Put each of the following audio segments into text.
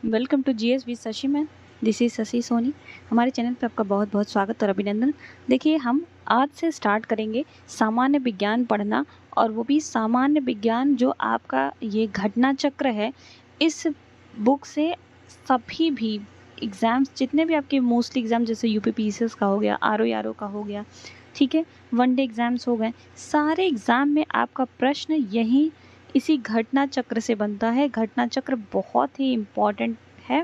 Welcome to GS with Shashi man. This is Shashi Soni. हमारे channel पे आपका बहुत बहुत स्वागत और अभिनंदन। देखिए, हम आज से स्टार्ट करेंगे सामान्य विज्ञान पढ़ना, और वो भी सामान्य विज्ञान जो आपका ये घटना चक्र है। इस बुक से सभी भी एग्ज़ाम्स, जितने भी आपके मोस्टली एग्ज़ाम, जैसे यूपीपीसीएस का हो गया, आरओ का हो गया, ठीक है, वनडे एग्ज़ाम्स हो गए, सारे एग्ज़ाम में आपका प्रश्न यही इसी घटना चक्र से बनता है। घटना चक्र बहुत ही इम्पॉर्टेंट है,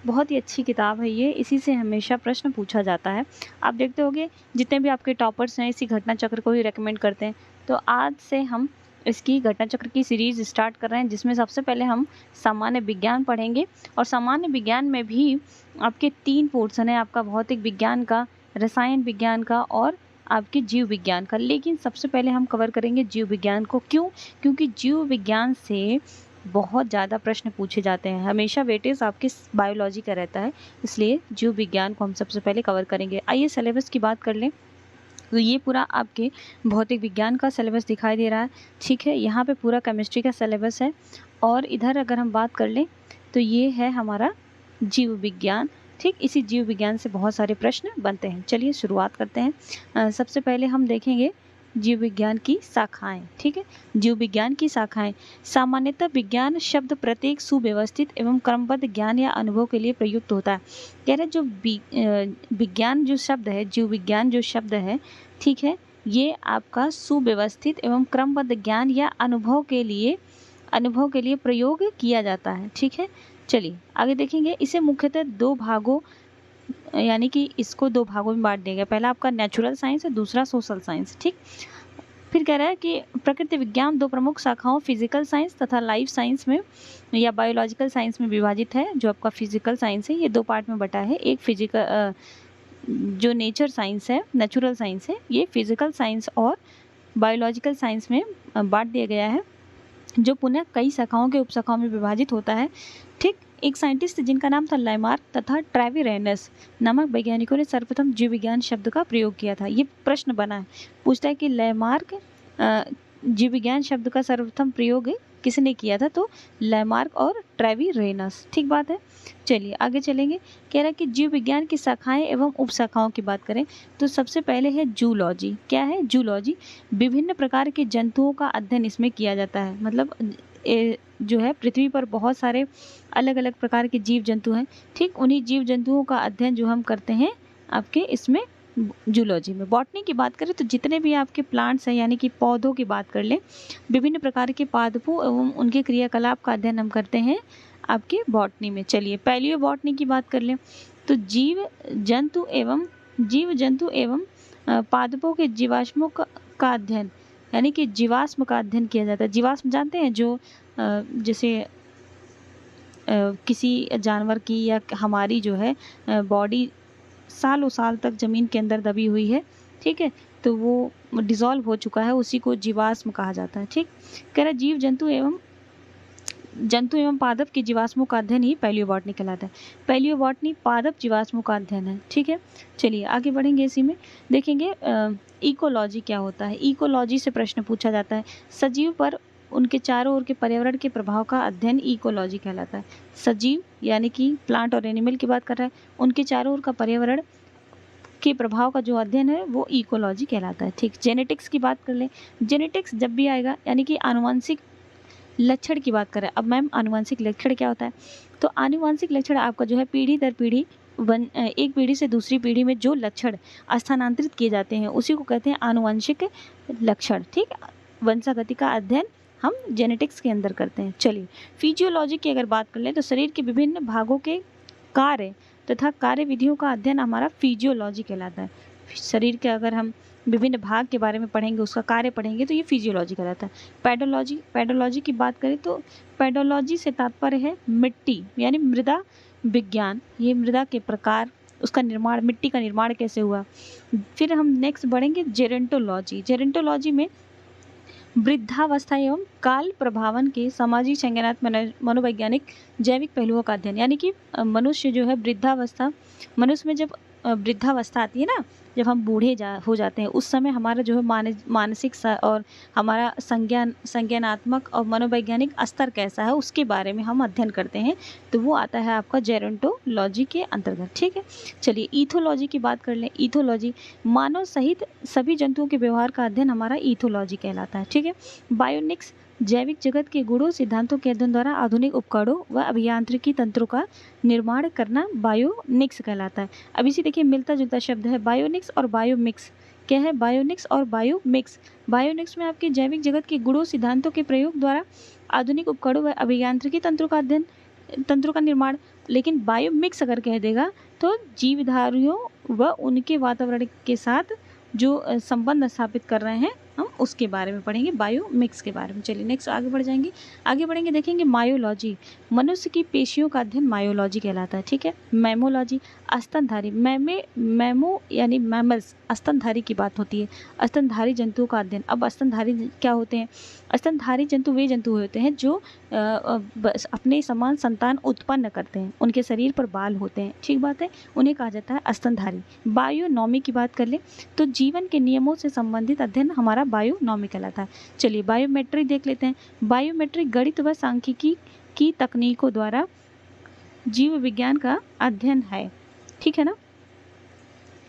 बहुत ही अच्छी किताब है ये, इसी से हमेशा प्रश्न पूछा जाता है। आप देखते होंगे जितने भी आपके टॉपर्स हैं इसी घटना चक्र को ही रेकमेंड करते हैं। तो आज से हम इसकी घटना चक्र की सीरीज स्टार्ट कर रहे हैं, जिसमें सबसे पहले हम सामान्य विज्ञान पढ़ेंगे। और सामान्य विज्ञान में भी आपके 3 पोर्शन है, आपका भौतिक विज्ञान का, रसायन विज्ञान का और आपके जीव विज्ञान का। लेकिन सबसे पहले हम कवर करेंगे जीव विज्ञान को। क्यों? क्योंकि जीव विज्ञान से बहुत ज़्यादा प्रश्न पूछे जाते हैं, हमेशा वेटेज आपके बायोलॉजी का रहता है, इसलिए जीव विज्ञान को हम सबसे पहले कवर करेंगे। आइए सिलेबस की बात कर लें। तो ये पूरा आपके भौतिक विज्ञान का सिलेबस दिखाई दे रहा है, ठीक है। यहाँ पे पूरा केमिस्ट्री का सिलेबस है, और इधर अगर हम बात कर लें तो ये है हमारा जीव विज्ञान, ठीक। इसी जीव विज्ञान से बहुत सारे प्रश्न बनते हैं। चलिए शुरुआत करते हैं। सबसे पहले हम देखेंगे जीव विज्ञान की शाखाएं, ठीक है। जीव विज्ञान की शाखाएं। सामान्यतः विज्ञान शब्द प्रत्येक सुव्यवस्थित एवं क्रमबद्ध ज्ञान या अनुभव के लिए प्रयुक्त होता है। कह रहे जो विज्ञान जो शब्द है, जीव विज्ञान जो शब्द है, ठीक है, ये आपका सुव्यवस्थित एवं क्रमबद्ध ज्ञान या अनुभव के लिए प्रयोग किया जाता है, ठीक है। चलिए आगे देखेंगे। इसे मुख्यतः 2 भागों, यानी कि इसको 2 भागों में बांट दिया गया। पहला आपका नेचुरल साइंस है, दूसरा सोशल साइंस, ठीक। फिर कह रहा है कि प्रकृति विज्ञान 2 प्रमुख शाखाओं फिजिकल साइंस तथा लाइफ साइंस में या बायोलॉजिकल साइंस में विभाजित है। जो आपका फिजिकल साइंस है ये 2 पार्ट में बटा है। एक फिजिकल जो नेचर साइंस है, नेचुरल साइंस है, ये फिजिकल साइंस और बायोलॉजिकल साइंस में बांट दिया गया है, जो पुनः कई शाखाओं के उपशाखाओं में विभाजित होता है, ठीक। एक साइंटिस्ट जिनका नाम था लैमार्क तथा ट्रेविरेनस नामक वैज्ञानिकों ने सर्वप्रथम जीव विज्ञान शब्द का प्रयोग किया था। ये प्रश्न बना है, पूछता है कि लैमार्क जीव विज्ञान शब्द का सर्वप्रथम प्रयोग किसने किया था? तो लैमार्क और ट्रेविरेनस, ठीक बात है। चलिए आगे चलेंगे। कह रहा है कि जीव विज्ञान की शाखाएं एवं उपशाखाओं की बात करें तो सबसे पहले है जूलॉजी। क्या है? जूलॉजी। विभिन्न प्रकार के जंतुओं का अध्ययन इसमें किया जाता है। मतलब जो है पृथ्वी पर बहुत सारे अलग अलग प्रकार के जीव जंतु हैं, ठीक। उन्हीं जीव जंतुओं का अध्ययन जो हम करते हैं आपके इसमें जूलॉजी में। बॉटनी की बात करें तो जितने भी आपके प्लांट्स हैं, यानी कि पौधों की बात कर लें, विभिन्न प्रकार के पादपों एवं उनके क्रियाकलाप का अध्ययन हम करते हैं आपके बॉटनी में। चलिए पैलियो बॉटनी की बात कर लें तो जीव जंतु एवं पादपों के जीवाश्मों का अध्ययन, यानी कि जीवाश्म का अध्ययन किया जाता है। जीवाश्म जानते हैं? जो जैसे किसी जानवर की या हमारी जो है बॉडी सालों साल तक ज़मीन के अंदर दबी हुई है, ठीक है, तो वो डिज़ोल्व हो चुका है, उसी को जीवाश्म कहा जाता है, ठीक। कह रहा जीव जंतु एवं पादप की जीवाश्मों का अध्ययन ही पैलियोबॉटनी कहलाता है। पैलियोबॉटनी पादप जीवाश्मों का अध्ययन है, ठीक है। चलिए आगे बढ़ेंगे। इसी में देखेंगे इकोलॉजी क्या होता है। इकोलॉजी से प्रश्न पूछा जाता है। सजीव पर उनके चारों ओर के पर्यावरण के प्रभाव का अध्ययन इकोलॉजी कहलाता है। सजीव यानी कि प्लांट और एनिमल की बात कर रहा है, उनके चारों ओर का पर्यावरण के प्रभाव का जो अध्ययन है वो इकोलॉजी कहलाता है, ठीक। जेनेटिक्स की बात कर लें। जेनेटिक्स जब भी आएगा, यानी कि आनुवंशिक लक्षण की बात करें। अब मैम आनुवंशिक लक्षण क्या होता है? तो आनुवंशिक लक्षण आपका जो है पीढ़ी दर पीढ़ी एक पीढ़ी से दूसरी पीढ़ी में जो लक्षण स्थानांतरित किए जाते हैं उसी को कहते हैं आनुवंशिक लक्षण, ठीक। वंशागति का अध्ययन हम जेनेटिक्स के अंदर करते हैं। चलिए फिजियोलॉजी की अगर बात कर लें तो शरीर के विभिन्न भागों के कार्य तथा कार्य विधियों का अध्ययन हमारा फिजियोलॉजी कहलाता है। शरीर के अगर हम विभिन्न भाग के बारे में पढ़ेंगे, उसका कार्य पढ़ेंगे, तो ये फिजियोलॉजी कहलाता है। पैडोलॉजी की बात करें तो पैडोलॉजी से तात्पर्य है मिट्टी, यानी मृदा विज्ञान। ये मृदा के प्रकार, उसका निर्माण, मिट्टी का निर्माण कैसे हुआ। फिर हम नेक्स्ट बढ़ेंगे जेरेंटोलॉजी में वृद्धावस्था एवं काल प्रभावन के सामाजिक, संज्ञानात्मक, मनोवैज्ञानिक, जैविक पहलुओं का अध्ययन, यानी कि मनुष्य जो है वृद्धावस्था, मनुष्य में जब वृद्धावस्था आती है ना, जब हम बूढ़े हो जाते हैं उस समय हमारा जो है मानसिक और हमारा संज्ञानात्मक और मनोवैज्ञानिक स्तर कैसा है उसके बारे में हम अध्ययन करते हैं, तो वो आता है आपका जेरोंटोलॉजी के अंतर्गत। ठीक है, चलिए ईथोलॉजी की बात कर लें। ईथोलॉजी मानव सहित सभी जंतुओं के व्यवहार का अध्ययन हमारा ईथोलॉजी कहलाता है। ठीक है, बायोनिक्स जैविक जगत के गुणों सिद्धांतों के अध्ययन द्वारा आधुनिक उपकरणों व अभियांत्रिकी तंत्रों का निर्माण करना बायोनिक्स कहलाता है। अब इसी देखिए मिलता जुलता शब्द है बायोनिक्स और बायोमिक्स। क्या है बायोनिक्स और बायोमिक्स? बायोनिक्स में आपके जैविक जगत के गुणों सिद्धांतों के प्रयोग द्वारा आधुनिक उपकरणों व अभियांत्रिकी तंत्रों का अध्ययन, तंत्रों का निर्माण। लेकिन बायोमिक्स अगर कह देगा तो जीवधारियों व उनके वातावरण के साथ जो संबंध स्थापित कर रहे हैं हम उसके बारे में पढ़ेंगे, बायोमिक्स के बारे में। चलिए नेक्स्ट आगे बढ़ जाएंगे, आगे बढ़ेंगे देखेंगे मायोलॉजी। मनुष्य की पेशियों का अध्ययन मायोलॉजी कहलाता है। ठीक है, मैमोलॉजी स्तनधारी, मैमो यानी मैमल्स, स्तनधारी की बात होती है, स्तनधारी जंतुओं का अध्ययन। अब स्तनधारी क्या होते हैं? स्तनधारी जंतु वे जंतु होते हैं जो अपने समान संतान उत्पन्न करते हैं, उनके शरीर पर बाल होते हैं। ठीक बात है, उन्हें कहा जाता है स्तनधारी। बायोनॉमी की बात कर ले तो जीवन के नियमों से संबंधित अध्ययन हमारा बायोनॉमी कहलाता है। चलिए बायोमेट्री देख लेते हैं। बायोमेट्री गणित व सांख्यिकी की तकनीकों द्वारा जीव विज्ञान का अध्ययन है। ठीक है ना,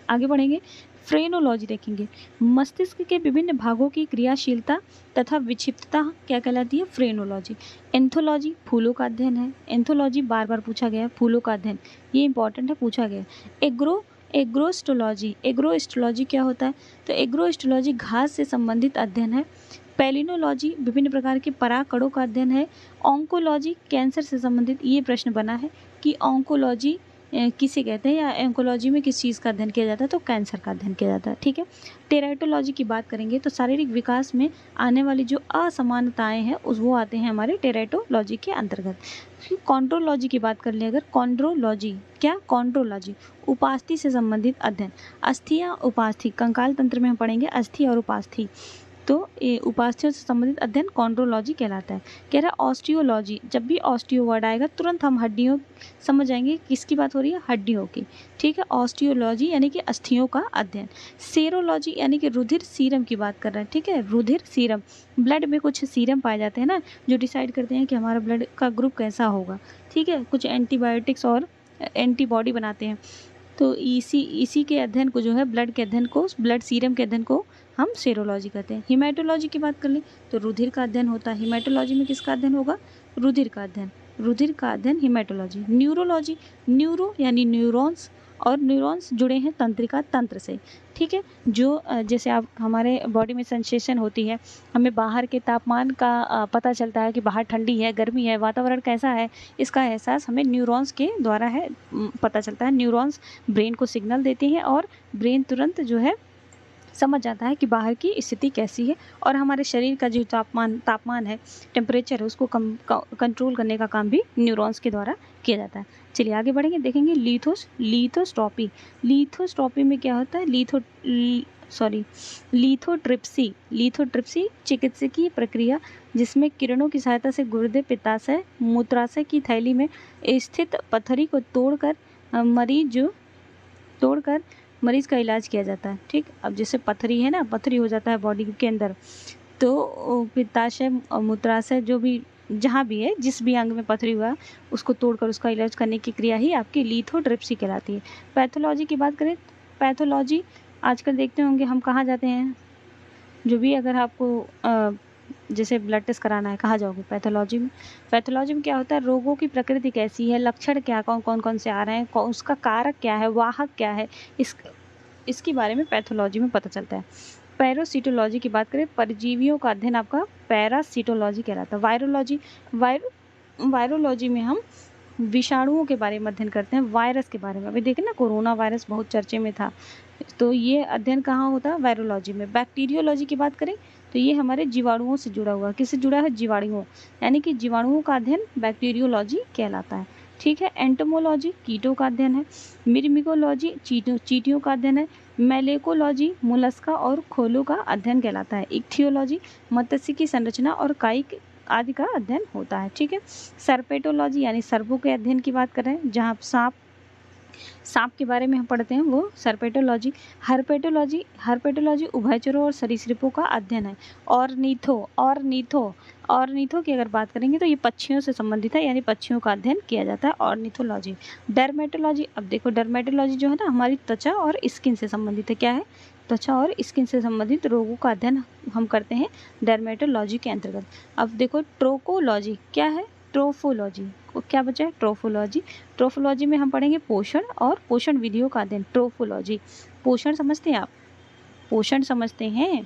आगे बढ़ेंगे। फ्रेनोलॉजी देखेंगे। मस्तिष्क के विभिन्न भागों की क्रियाशीलता तथा विक्षिप्तता क्या कहलाती है? फ्रेनोलॉजी। एंथोलॉजी फूलों का अध्ययन है। एंथोलॉजी बार बार पूछा गया है, फूलों का अध्ययन, ये इंपॉर्टेंट है, पूछा गया। एग्रोस्टोलॉजी क्या होता है? तो एग्रोस्टोलॉजी घास से संबंधित अध्ययन है। पैलिनोलॉजी विभिन्न प्रकार के परागकणों का अध्ययन है। ऑन्कोलॉजी कैंसर से संबंधित, ये प्रश्न बना है कि ऑन्कोलॉजी किसे कहते हैं या ऑन्कोलॉजी में किस चीज़ का अध्ययन किया जाता है? तो कैंसर का अध्ययन किया जाता है। ठीक है, टेराटोलॉजी की बात करेंगे तो शारीरिक विकास में आने वाली जो असमानताएं हैं वो आते हैं हमारे टेराटोलॉजी के अंतर्गत। कॉन्ड्रोलॉजी की बात कर लें अगर, कॉन्ड्रोलॉजी क्या? कॉन्ड्रोलॉजी उपास्थि से संबंधित अध्ययन। अस्थियां उपास्थि, कंकाल तंत्र में हम पढ़ेंगे अस्थि और उपास्थि, तो ये उपास्थियों से संबंधित अध्ययन कॉन्ड्रोलॉजी कहलाता है। कह रहा है ऑस्टियोलॉजी, जब भी ऑस्टियो वर्ड आएगा तुरंत हम हड्डियों समझ जाएंगे किसकी बात हो रही है, हड्डियों की। ठीक है, ऑस्टियोलॉजी यानी कि अस्थियों का अध्ययन। सेरोलॉजी यानी कि रुधिर सीरम की बात कर रहे हैं। ठीक है, रुधिर सीरम, ब्लड में कुछ सीरम पाए जाते हैं ना जो डिसाइड करते हैं कि हमारा ब्लड का ग्रुप कैसा होगा। ठीक है, कुछ एंटीबायोटिक्स और एंटीबॉडी बनाते हैं, तो इसी के अध्ययन को जो है ब्लड के अध्ययन को, ब्लड सीरम के अध्ययन को हम सेरोलॉजी कहते हैं। हिमेटोलॉजी की बात कर लें तो रुधिर का अध्ययन होता है। हिमेटोलॉजी में किसका अध्ययन होगा? रुधिर का अध्ययन, रुधिर का अध्ययन हिमेटोलॉजी। न्यूरोलॉजी, न्यूरो यानी न्यूरॉन्स, और न्यूरॉन्स जुड़े हैं तंत्रिका तंत्र से। ठीक है, जो जैसे आप हमारे बॉडी में सेंसेशन होती है, हमें बाहर के तापमान का पता चलता है कि बाहर ठंडी है, गर्मी है, वातावरण कैसा है, इसका एहसास हमें न्यूरॉन्स के द्वारा है पता चलता है। न्यूरॉन्स ब्रेन को सिग्नल देते हैं और ब्रेन तुरंत जो है समझ जाता है कि बाहर की स्थिति कैसी है, और हमारे शरीर का जो तापमान है, टेम्परेचर है, उसको कंट्रोल करने का काम भी न्यूरॉन्स के द्वारा किया जाता है। चलिए आगे बढ़ेंगे, देखेंगे लिथोस्ट्रॉपी। लिथोस्ट्रॉपी में क्या होता है? लिथोट्रिप्सी चिकित्सकीय प्रक्रिया जिसमें किरणों की सहायता से गुर्दे, पित्ताशय, मूत्राशय की थैली में स्थित पथरी को तोड़कर मरीज का इलाज किया जाता है। ठीक, अब जैसे पथरी है ना, पथरी हो जाता है बॉडी के अंदर, तो पित्ताशय और मूत्राशय जो भी जहाँ भी है, जिस भी अंग में पथरी हुआ उसको तोड़कर उसका इलाज करने की क्रिया ही आपकी लिथोट्रिप्सी कहलाती है। पैथोलॉजी की बात करें, पैथोलॉजी आजकल देखते होंगे हम कहाँ जाते हैं, जो भी अगर आपको जैसे ब्लड टेस्ट कराना है कहाँ जाओगे? पैथोलॉजी में। पैथोलॉजी में क्या होता है? रोगों की प्रकृति कैसी है, लक्षण क्या, कौन से आ रहे हैं, उसका कारक क्या है, वाहक क्या है, इसके बारे में पैथोलॉजी में पता चलता है। पैरासिटोलॉजी की बात करें, परजीवियों का अध्ययन आपका पैरासिटोलॉजी कहलाता है। वायरोलॉजी में हम विषाणुओं के बारे में अध्ययन करते हैं, वायरस के बारे में। अभी देखें ना, कोरोना वायरस बहुत चर्चे में था, तो ये अध्ययन कहाँ होता है? वायरोलॉजी में। बैक्टीरियोलॉजी की बात करें तो ये हमारे जीवाणुओं से जुड़ा हुआ, किससे जुड़ा है? जीवाणुओं, यानी कि जीवाणुओं का अध्ययन बैक्टीरियोलॉजी कहलाता है। ठीक है, एंटोमोलॉजी कीटों का अध्ययन है। मिर्मिकोलॉजी चींटियों का अध्ययन है। मेलेकोलॉजी मोलस्का और खोलों का अध्ययन कहलाता है। इक्थियोलॉजी मत्स्य की संरचना और कायिक आदि का अध्ययन होता है। ठीक है, सर्पेटोलॉजी यानी सर्पों के अध्ययन की बात कर रहे हैं, जहाँ सांप सांप के बारे में हम पढ़ते हैं वो सर्पेटोलॉजी। हर्पेटोलॉजी उभयचरों और सरीसृपों का अध्ययन है। ऑर्निथो की अगर बात करेंगे तो ये पक्षियों से संबंधित है, यानी पक्षियों का अध्ययन किया जाता है, ऑर्निथोलॉजी। डर्मेटोलॉजी, अब देखो डर्मेटोलॉजी जो है ना हमारी त्वचा और स्किन से संबंधित है। क्या है? त्वचा और स्किन से संबंधित रोगों का अध्ययन हम करते हैं डर्मेटोलॉजी के अंतर्गत। अब देखो ट्रोकोलॉजी, क्या है? ट्रोफोलॉजी। क्या बचा है? ट्रोफोलॉजी। ट्रोफोलॉजी में हम पढ़ेंगे पोषण और पोषण विधियों का अध्ययन। ट्रोफोलॉजी, पोषण समझते हैं आप? पोषण समझते हैं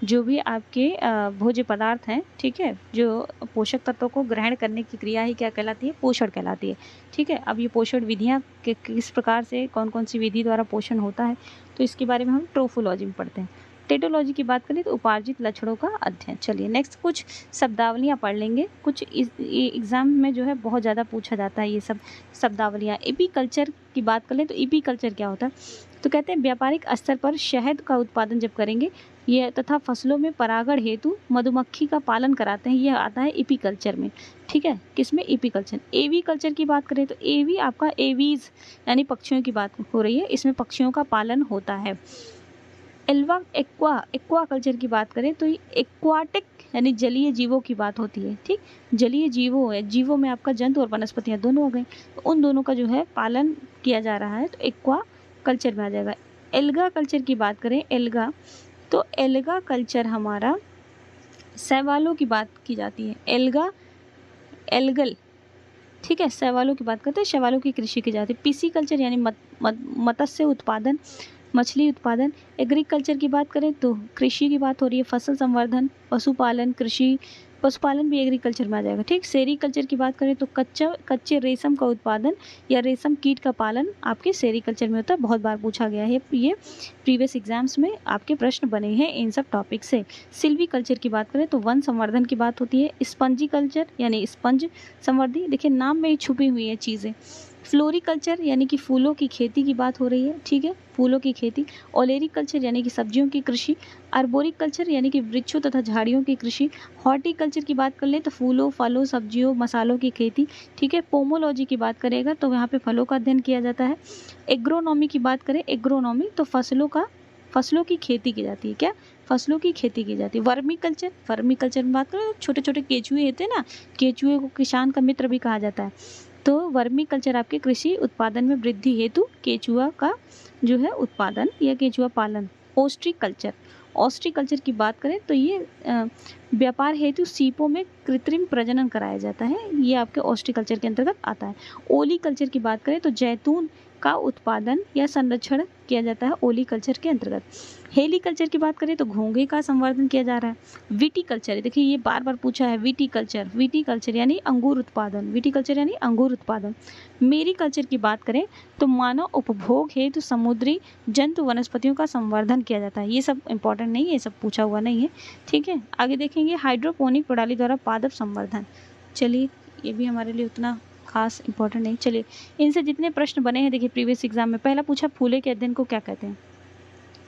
जो भी आपके भोज्य पदार्थ हैं, ठीक है, जो पोषक तत्वों को ग्रहण करने की क्रिया ही क्या कहलाती है? पोषण कहलाती है, ठीक है। अब ये पोषण विधियाँ किस प्रकार से, कौन कौन सी विधि द्वारा पोषण होता है, तो इसके बारे में हम ट्रोफोलॉजी में पढ़ते हैं। टेटोलॉजी की बात करें तो उपार्जित लक्षणों का अध्ययन। चलिए नेक्स्ट कुछ शब्दावलियाँ पढ़ लेंगे। कुछ एग्जाम में जो है बहुत ज़्यादा पूछा जाता है ये सब शब्दावलियाँ। एपीकल्चर की बात करें तो एपीकल्चर क्या होता है? तो कहते हैं व्यापारिक स्तर पर शहद का उत्पादन जब करेंगे ये तथा फसलों में परागण हेतु मधुमक्खी का पालन कराते हैं, यह आता है एपीकल्चर में, ठीक है। किसमें? एपीकल्चर। एवीकल्चर की बात करें तो एवी आपका एवीज यानी पक्षियों की बात हो रही है, इसमें पक्षियों का पालन होता है। एक्वाकल्चर की बात करें तो एक्वाटिक यानी जलीय जीवों की बात होती है, ठीक। जलीय जीवों में आपका जंतु और वनस्पतियाँ दोनों हो गए, तो उन दोनों का जो है पालन किया जा रहा है, तो एक्वा कल्चर में आ जाएगा। एल्गा कल्चर की बात करें, एल्गा कल्चर हमारा शैवालों की बात की जाती है। एल्गल, ठीक है, शैवालों की बात करते हैं, शैवालों की कृषि की जाती है। पीसी कल्चर यानी मत्स्य उत्पादन, मछली उत्पादन। एग्रीकल्चर की बात करें तो कृषि की बात हो रही है, फसल संवर्धन, पशुपालन, कृषि, पशुपालन भी एग्रीकल्चर में आ जाएगा, ठीक। सेरीकल्चर की बात करें तो कच्चे रेशम का उत्पादन या रेशम कीट का पालन आपके सेरीकल्चर में होता है। बहुत बार पूछा गया है ये, प्रीवियस एग्जाम्स में आपके प्रश्न बने हैं इन सब टॉपिक से। सिल्वी कल्चर की बात करें तो वन संवर्धन की बात होती है। स्पंजी कल्चर यानी स्पंज संवर्धन, देखिए नाम में ही छुपी हुई है चीज़ें। फ्लोरिकल्चर यानी कि फूलों की खेती की बात हो रही है, ठीक है, फूलों की खेती। ओलेरिकल्चर यानी कि सब्जियों की कृषि। आर्बोरिकल्चर यानी कि वृक्षों तथा झाड़ियों की कृषि। हॉर्टिकल्चर की बात कर ले तो फूलों, फलों, सब्जियों, मसालों की खेती, ठीक है। पोमोलॉजी की बात करेगा तो यहाँ पे फलों का अध्ययन किया जाता है। एग्रोनॉमी की बात करें, एग्रोनॉमी तो फसलों की खेती की जाती है। क्या? फसलों की खेती की जाती है। वर्मी कल्चर में बात करें, छोटे छोटे केचुए होते हैं ना, केचुए को किसान का मित्र भी कहा जाता है। तो वर्मी कल्चर आपके कृषि उत्पादन में वृद्धि हेतु केचुआ का जो है उत्पादन या केचुआ पालन। ऑस्ट्रीकल्चर की बात करें तो ये व्यापार हेतु सीपों में कृत्रिम प्रजनन कराया जाता है, ये आपके ऑस्ट्रीकल्चर के अंतर्गत आता है। ओली कल्चर की बात करें तो जैतून का उत्पादन या संरक्षण किया जाता है ओली कल्चर के अंतर्गत। हेली कल्चर की बात करें तो घोंघे का संवर्धन किया जा रहा है। विटीकल्चर, देखिए ये बार बार पूछा है, विटीकल्चर यानी अंगूर उत्पादन। मेरीकल्चर की बात करें तो मानव उपभोग हेतु समुद्री जंतु वनस्पतियों का संवर्धन किया जाता है। ये सब इंपॉर्टेंट नहीं है, ये सब पूछा हुआ नहीं है, ठीक है। आगे देखेंगे हाइड्रोपोनिक प्रणाली द्वारा पादप संवर्धन। चलिए ये भी हमारे लिए उतना खास इंपॉर्टेंट नहीं। चलिए इनसे जितने प्रश्न बने हैं देखिए प्रीवियस एग्जाम में, पहला पूछा फूलों के अध्ययन को क्या कहते हैं?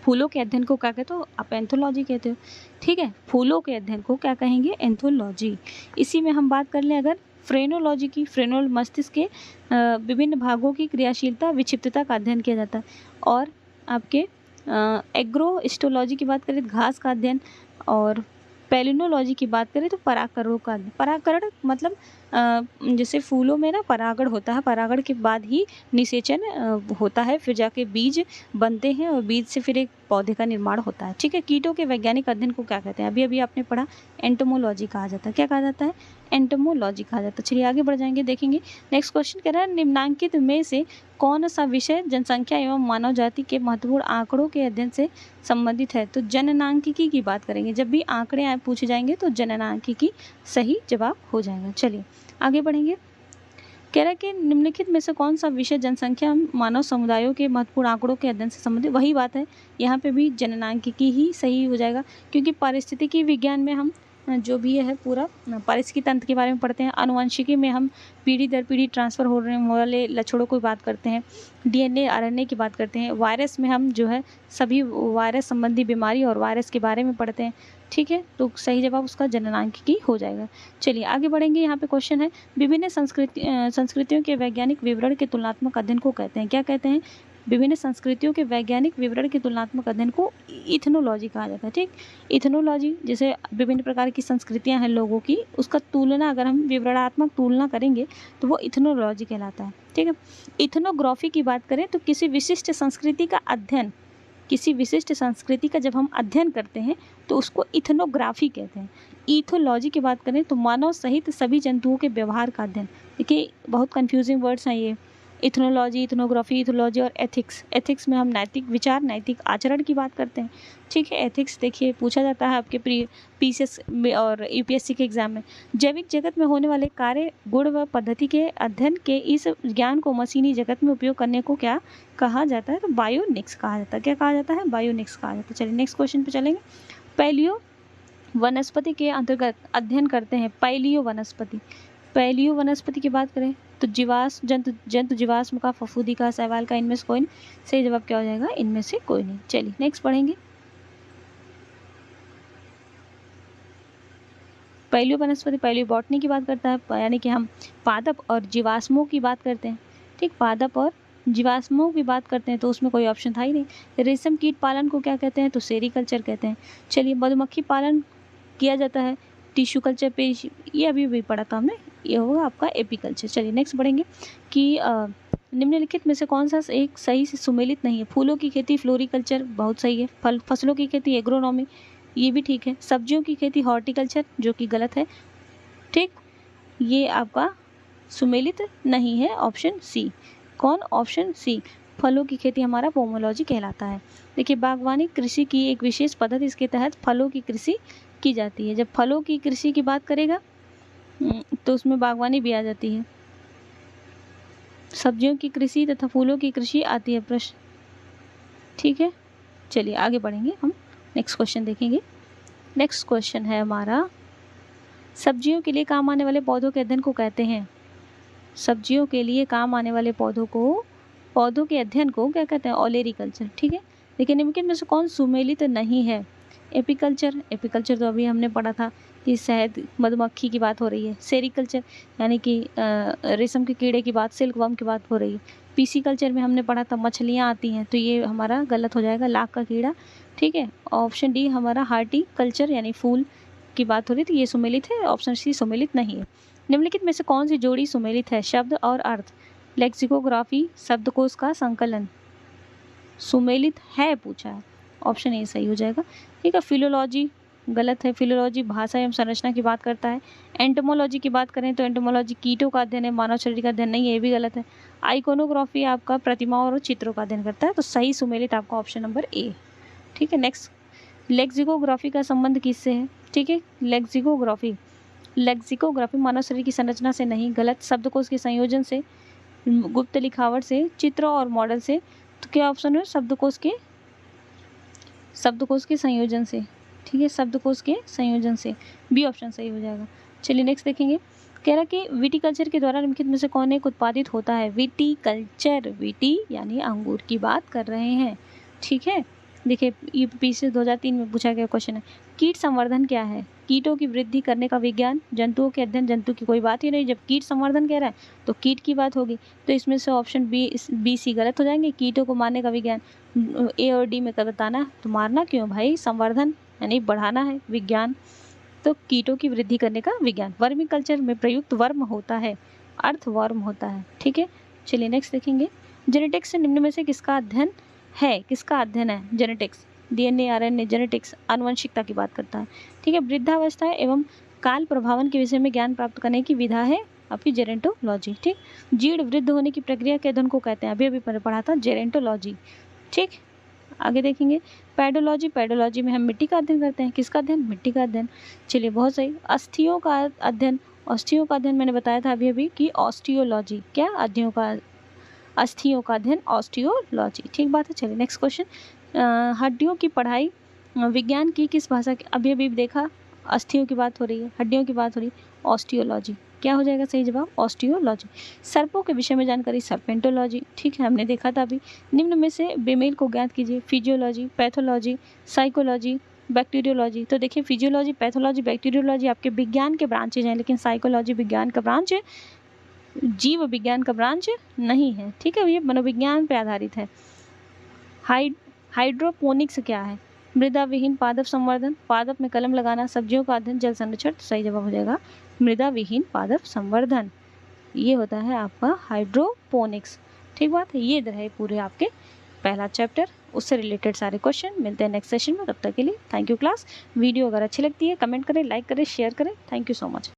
फूलों के अध्ययन को क्या कहते हो? आप एंथोलॉजी कहते हो, ठीक है। फूलों के अध्ययन को क्या कहेंगे? एंथोलॉजी। इसी में हम बात कर लें अगर फ्रेनोलॉजी की, फ्रेनोल मस्तिष्क के विभिन्न भागों की क्रियाशीलता, विक्षिप्तता का अध्ययन किया जाता है। और आपके एग्रोस्टोलॉजी की बात करें तो घास का अध्ययन, और पेलिनोलॉजी की बात करें तो परागकणों का अध्ययन। परागकण मतलब जैसे फूलों में ना परागण होता है, परागण के बाद ही निषेचन होता है, फिर जाके बीज बनते हैं और बीज से फिर एक पौधे का निर्माण होता है, ठीक है। कीटों के वैज्ञानिक अध्ययन को क्या कहते हैं? अभी अभी आपने पढ़ा, एंटोमोलॉजी कहा जाता है। क्या कहा जाता है? एंटोमोलॉजी कहा जाता है। चलिए आगे बढ़ जाएंगे, देखेंगे नेक्स्ट क्वेश्चन कह रहा है निम्नांकित में से कौन सा विषय जनसंख्या एवं मानव जाति के महत्वपूर्ण आंकड़ों के अध्ययन से संबंधित है? तो जननांकिकी की बात करेंगे, जब भी आंकड़े पूछे जाएंगे तो जननांकिकी सही जवाब हो जाएगा। चलिए आगे बढ़ेंगे, कह रहा है कि निम्नलिखित में से कौन सा विषय जनसंख्या मानव समुदायों के महत्वपूर्ण आंकड़ों के अध्ययन से संबंधित? वही बात है, यहाँ पे भी जननांकिकी ही सही हो जाएगा, क्योंकि पारिस्थितिकी विज्ञान में हम जो भी है पूरा पारिस्थितिकी तंत्र के बारे में पढ़ते हैं। आनुवंशिकी में हम पीढ़ी दर पीढ़ी ट्रांसफ़र होने वाले लक्षणों की बात करते हैं। डीएनए आरएनए की बात करते हैं। वायरस में हम जो है सभी वायरस संबंधी बीमारी और वायरस के बारे में पढ़ते हैं। ठीक है, तो सही जवाब उसका जननांकिकी हो जाएगा। चलिए आगे बढ़ेंगे। यहाँ पे क्वेश्चन है, विभिन्न संस्कृतियों के वैज्ञानिक विवरण के तुलनात्मक अध्ययन को कहते हैं, क्या कहते हैं? विभिन्न संस्कृतियों के वैज्ञानिक विवरण के तुलनात्मक अध्ययन को इथनोलॉजी कहा जाता है। ठीक, इथनोलॉजी जैसे विभिन्न प्रकार की संस्कृतियां हैं लोगों की, उसका तुलना अगर हम विवरणात्मक तुलना करेंगे तो वो इथनोलॉजी कहलाता है। ठीक है, इथनोग्राफी की बात करें तो किसी विशिष्ट संस्कृति का अध्ययन, किसी विशिष्ट संस्कृति का जब हम अध्ययन करते हैं तो उसको इथनोग्राफी कहते हैं। इथोलॉजी की बात करें तो मानव सहित सभी जंतुओं के व्यवहार का अध्ययन। देखिए बहुत कंफ्यूजिंग वर्ड्स हैं ये, इथनोलॉजी, इथनोग्राफी, इथोलॉजी और एथिक्स। एथिक्स में हम नैतिक विचार, नैतिक आचरण की बात करते हैं। ठीक है, एथिक्स देखिए पूछा जाता है आपके पीसीएस और यूपीएससी के एग्जाम में। जैविक जगत में होने वाले कार्य, गुण व पद्धति के अध्ययन के इस ज्ञान को मशीनी जगत में उपयोग करने को क्या कहा जाता है? तो बायोनिक्स कहा जाता है। क्या कहा जाता है? बायोनिक्स कहा जाता है। चलिए नेक्स्ट क्वेश्चन पे चलेंगे। पैलियो वनस्पति के अंतर्गत अध्ययन करते हैं। पैलियो वनस्पति, पैलियो वनस्पति की बात करें तो जीवाश्म, जंतु जीवाश्म का, फफूंदी का, शैवाल का, इनमें से कोई नहीं। सही जवाब क्या हो जाएगा? इनमें से कोई नहीं। चलिए नेक्स्ट पढ़ेंगे। पैलियो वनस्पति पैलियो बॉटनी की बात करता है, यानी कि हम पादप और जीवाश्मों की बात करते हैं। ठीक, पादप और जीवाश्मों की बात करते हैं तो उसमें कोई ऑप्शन था ही नहीं। रेशम कीट पालन को क्या कहते हैं? तो सेरीकल्चर कहते हैं। चलिए मधुमक्खी पालन किया जाता है, टिश्यू कल्चर पे, ये अभी भी पढ़ा था हमने, ये होगा आपका एपीकल्चर। चलिए नेक्स्ट बढ़ेंगे कि निम्नलिखित में से कौन सा एक सही से सुमेलित नहीं है? फूलों की खेती फ्लोरिकल्चर, बहुत सही है। फसलों की खेती एग्रोनॉमी, ये भी ठीक है। सब्जियों की खेती हॉर्टिकल्चर, जो कि गलत है। ठीक, ये आपका सुमेलित नहीं है, ऑप्शन सी। कौन? Option C. फलों की खेती हमारा पोमोलॉजी कहलाता है। देखिए बागवानी कृषि की एक विशेष पद्धति, इसके तहत फलों की कृषि की जाती है। जब फलों की कृषि की बात करेगा तो उसमें बागवानी भी आ जाती है। सब्जियों की कृषि तथा फूलों की कृषि आती है प्रश्न। ठीक है, चलिए आगे बढ़ेंगे, हम नेक्स्ट क्वेश्चन देखेंगे। नेक्स्ट क्वेश्चन है हमारा, सब्जियों के लिए काम आने वाले पौधों के अध्ययन को कहते हैं। सब्जियों के लिए काम आने वाले पौधों के अध्ययन को क्या कहते हैं? ओलेरीकल्चर। ठीक है, लेकिन इनके में से कौन सुमेलित नहीं है? एपीकल्चर, एपीकल्चर तो अभी हमने पढ़ा था कि शहद, मधुमक्खी की बात हो रही है। सेरीकल्चर यानी कि रेशम के कीड़े की बात, सिल्कवर्म की बात हो रही है। पीसीकल्चर में हमने पढ़ा था मछलियाँ आती हैं, तो ये हमारा गलत हो जाएगा, लाख का कीड़ा। ठीक है, ऑप्शन डी हमारा हार्टिकल्चर यानी फूल की बात हो रही थी, ये सुमेलित है। ऑप्शन सी सुमेलित नहीं है। निम्नलिखित में से कौन सी जोड़ी सुमेलित है? शब्द और अर्थ, लेक्सिकोग्राफी, शब्दकोश का संकलन सुमेलित है पूछा है, ऑप्शन ए सही हो जाएगा। ठीक है, फिलोलॉजी गलत है। फिलोलॉजी भाषा एवं संरचना की बात करता है। एंटोमोलॉजी की बात करें तो एंटोमोलॉजी कीटों का अध्ययन है, मानव शरीर का अध्ययन नहीं है, ये भी गलत है। आइकोनोग्राफी आपका प्रतिमाओं और चित्रों का अध्ययन करता है, तो सही सुमेलित आपका ऑप्शन नंबर ए। ठीक है, नेक्स्ट, लेक्सिकोग्राफी का संबंध किससे है? ठीक है, लेक्सिकोग्राफी मानव शरीर की संरचना से नहीं, गलत। शब्दकोश के संयोजन से, गुप्त लिखावट से, चित्र और मॉडल से, तो क्या ऑप्शन है? शब्दकोश के संयोजन से। ठीक है, शब्दकोश के संयोजन से, बी ऑप्शन सही हो जाएगा। चलिए नेक्स्ट देखेंगे। कह रहा कि विटीकल्चर के द्वारा निम्नलिखित में से कौन एक उत्पादित होता है? विटीकल्चर, विटी यानी अंगूर की बात कर रहे हैं। ठीक है, देखिए यूपीएससी 2003 में पूछा गया क्वेश्चन है। कीट संवर्धन क्या है? कीटों की वृद्धि करने का विज्ञान। जंतुओं के अध्ययन, जंतु की कोई बात ही नहीं, जब कीट संवर्धन कह रहा है तो कीट की बात होगी, तो इसमें से ऑप्शन बी सी गलत हो जाएंगे। कीटों को मारने का विज्ञान, ए और डी में कर बताना, तो मारना क्यों भाई? संवर्धन यानी बढ़ाना है, विज्ञान तो कीटों की वृद्धि करने का विज्ञान। वर्मी कल्चर में प्रयुक्त वर्म होता है, अर्थ वर्म होता है। ठीक है, चलिए नेक्स्ट देखेंगे। जेनेटिक्स से निम्न में से किसका अध्ययन है? किसका अध्ययन है? जेनेटिक्स, डीएनए, आरएनए, जेनेटिक्स आनुवंशिकता की बात करता है। ठीक है, वृद्धावस्था एवं काल प्रभावन के विषय में ज्ञान प्राप्त करने की विधा है आपकी जेरेंटोलॉजी। ठीक, जीर्ण वृद्ध होने की प्रक्रिया के अध्ययन को कहते हैं, अभी अभी पढ़ा था, जेरेंटोलॉजी। ठीक, आगे देखेंगे। पेडोलॉजी, पेडोलॉजी में हम मिट्टी का अध्ययन करते हैं। किसका अध्ययन? मिट्टी का अध्ययन। चलिए बहुत सही। अस्थियों का अध्ययन, अस्थियों का अध्ययन मैंने बताया था अभी अभी कि ऑस्टियोलॉजी, क्या? अस्थियों का अध्ययन ऑस्टियोलॉजी। ठीक बात है। चलिए नेक्स्ट क्वेश्चन। हड्डियों की पढ़ाई विज्ञान की किस भाषा की? अभी अभी देखा, अस्थियों की बात हो रही है, हड्डियों की बात हो रही है, ऑस्टियोलॉजी। क्या हो जाएगा सही जवाब? ऑस्टियोलॉजी। सर्पों के विषय में जानकारी, सर्पेंटोलॉजी। ठीक है, हमने देखा था अभी। निम्न में से बेमेल को ज्ञात कीजिए। Physiology, pathology, psychology, bacteriology. तो देखिए फिजियोलॉजी, पैथोलॉजी, बैक्टीरियोलॉजी आपके विज्ञान के ब्रांचेज हैं, लेकिन साइकोलॉजी विज्ञान का ब्रांच है, जीव विज्ञान का ब्रांच नहीं है। ठीक है, ये मनोविज्ञान पे आधारित है। हाइड्रोपोनिक्स क्या है? मृदा विहीन पादप संवर्धन, पादप में कलम लगाना, सब्जियों का अध्ययन, जल संरक्षण। तो सही जवाब हो जाएगा मृदा विहीन पादप संवर्धन, ये होता है आपका हाइड्रोपोनिक्स। ठीक बात है, ये रहे पूरे आपके पहला चैप्टर, उससे रिलेटेड सारे क्वेश्चन। मिलते हैं नेक्स्ट सेशन में, तब तक के लिए थैंक यू क्लास। वीडियो अगर अच्छी लगती है कमेंट करें, लाइक करें, शेयर करें। Thank you so much.